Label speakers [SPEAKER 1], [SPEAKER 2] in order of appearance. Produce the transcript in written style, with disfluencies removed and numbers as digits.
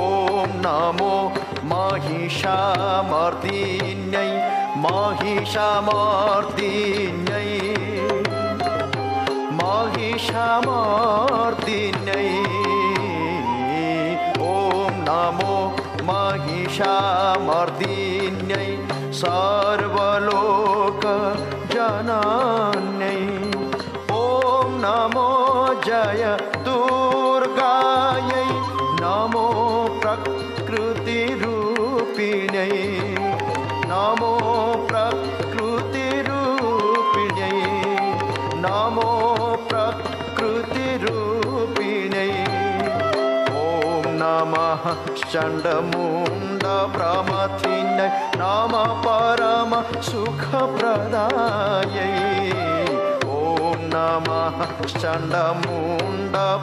[SPEAKER 1] ॐ नमो महिषामर्दिन्यै महिषामर्दिन्यै महिषामर्दिन्यै ॐ नमो महिषामर्दिन्यै सर्वलोकजनन्यै ॐ नमो जय दुर्गायै नमो प्रकृतिरूपिण्यै नमो प्रकृतिरूपिण्यै नमो प्रकृतिरूपिण्यै ॐ नमः चण्डमुण्डप्रमथिन्यै नमः परमसुखप्रदायै ॐ नमः चण्डमुण्ड